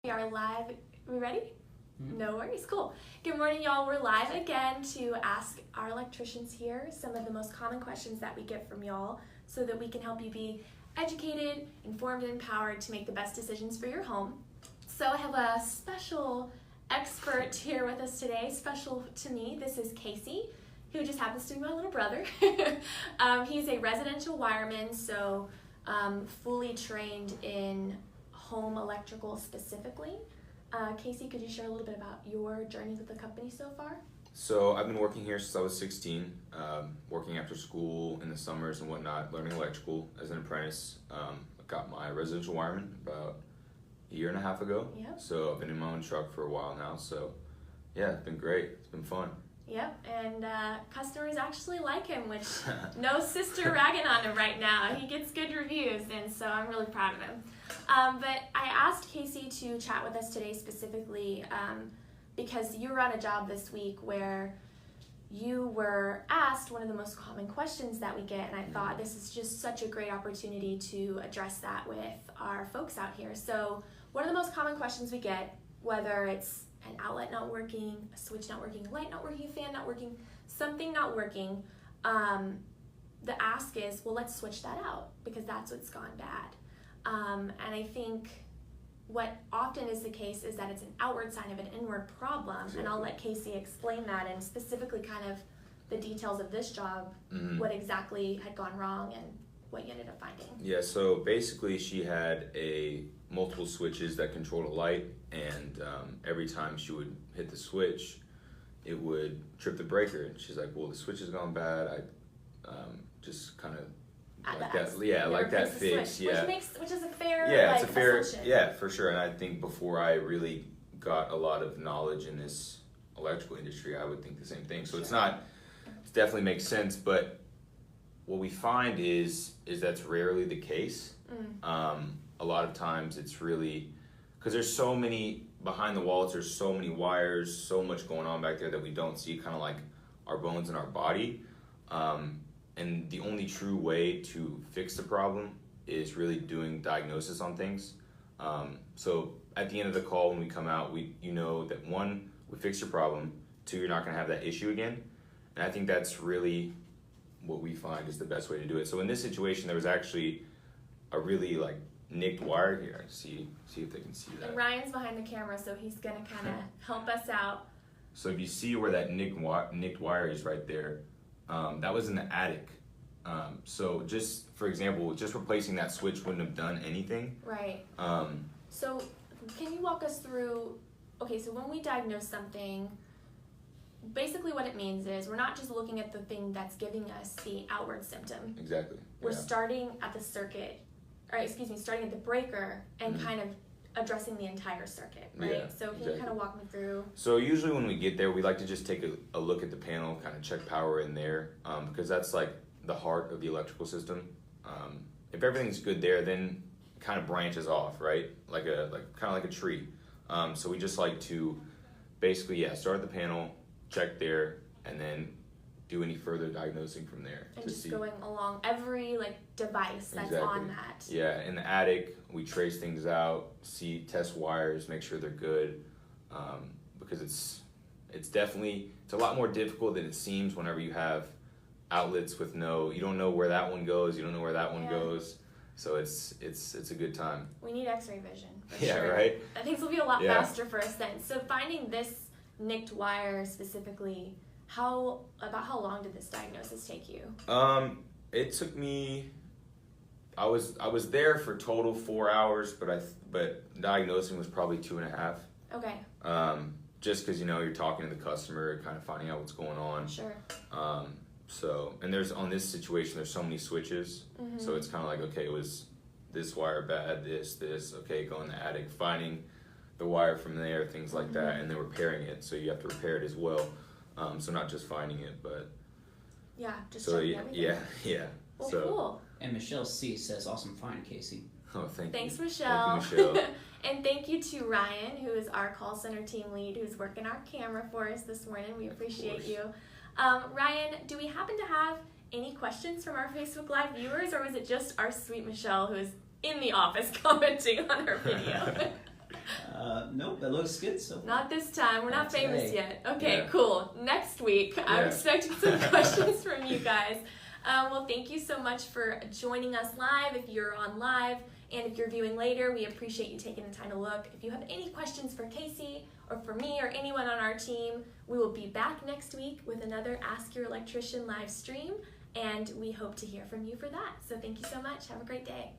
We are live. We ready? No worries. Cool. Good morning, y'all. We're live again to ask our electricians here some of the most common questions that we get from y'all so that we can help you be educated, informed, and empowered to make the best decisions for your home. So I have a special expert here with us today, special to me. This is Casey, who just happens to be my little brother. He's a residential wireman, so fully trained in home electrical specifically. Casey, could you share a little bit about your journey with the company so far? So I've been working here since I was 16, working after school in the summers and whatnot, learning electrical as an apprentice. I got my residential wireman about a year and a half ago. Yep. So I've been in my own truck for a while now. So yeah, it's been great. It's been fun. Yep, and customers actually like him, which no sister ragging on him right now. He gets good reviews, and so I'm really proud of him. But I asked Casey to chat with us today specifically because you were on a job this week where you were asked one of the most common questions that we get, and I thought this is just such a great opportunity to address that with our folks out here. So one of the most common questions we get, whether it's an outlet not working, a switch not working, a light not working, a fan not working, something not working, the ask is, well, let's switch that out because that's what's gone bad. And I think what often is the case is that it's an outward sign of an inward problem. Exactly. And I'll let Casey explain that and specifically kind of the details of this job, what exactly had gone wrong and what you ended up finding. Yeah, so basically she had multiple switches that controlled a light, and every time she would hit the switch, it would trip the breaker. And she's like, well, the switch has gone bad. I just kind of like that. Yeah, like that fix. Yeah, which is a fair. Yeah, like, it's a fair. assumption. Yeah, for sure. And I think before I really got a lot of knowledge in this electrical industry, I would think the same thing. So It definitely makes sense. But what we find is that's rarely the case. A lot of times it's really because there's so many behind the walls. There's so many wires, so much going on back there that we don't see, kind of like our bones in our body. And the only true way to fix the problem is really doing diagnosis on things. So at the end of the call, when we come out, you know that one, we fix your problem. Two, you're not going to have that issue again. And I think that's really what we find is the best way to do it. So in this situation, there was actually a really nicked wire here. See if they can see that. And Ryan's behind the camera, so he's gonna kind of help us out. So if you see where that nicked wire is right there, that was in the attic. So just for example, just replacing that switch wouldn't have done anything. Right. So can you walk us through? Okay, so when we diagnose something, basically what it means is we're not just looking at the thing that's giving us the outward symptom. Exactly. We're starting at the circuit, starting at the breaker and kind of addressing the entire circuit, right? Yeah, so can you kind of walk me through? So usually when we get there, we like to just take a look at the panel, kind of check power in there, because that's like the heart of the electrical system. If everything's good there, then it kind of branches off, right? Kind of like a tree. So we just like to basically, start at the panel, check there, and then do any further diagnosing from there. And just going along every device that's on that. Yeah, in the attic, we trace things out, test wires, make sure they're good, because it's a lot more difficult than it seems whenever you have outlets with you don't know where that one goes, you don't know where that one goes, so it's a good time. We need x-ray vision. Yeah, sure. Right? Things will be a lot faster for us then. So finding this nicked wire specifically, how long did this diagnosis take you? It took me. I was there for total 4 hours, but diagnosing was probably 2.5. Okay. Just because you're talking to the customer, kind of finding out what's going on. Sure. So and on this situation, there's so many switches, so it's kind of like, okay, it was this wire bad, this, okay, go in the attic, finding the wire from there, things like that, and then repairing it. So you have to repair it as well. So not just finding it, but just checking everything. Yeah. Well, cool. And Michelle C says, "Awesome find, Casey." Oh, thank you. Thanks, Michelle. Thank you, Michelle. And thank you to Ryan, who is our call center team lead, who's working our camera for us this morning. We appreciate you. Ryan, do we happen to have any questions from our Facebook Live viewers, or was it just our sweet Michelle who is in the office commenting on our video? Nope, it looks good so far. Not this time. We're not Not famous today. yet. Okay, Yeah. cool. Next week, I'm Yeah. expecting some questions from you guys. Well, thank you so much for joining us live if you're on live. And if you're viewing later, we appreciate you taking the time to look. If you have any questions for Casey or for me or anyone on our team, we will be back next week with another Ask Your Electrician live stream. And we hope to hear from you for that. So thank you so much. Have a great day.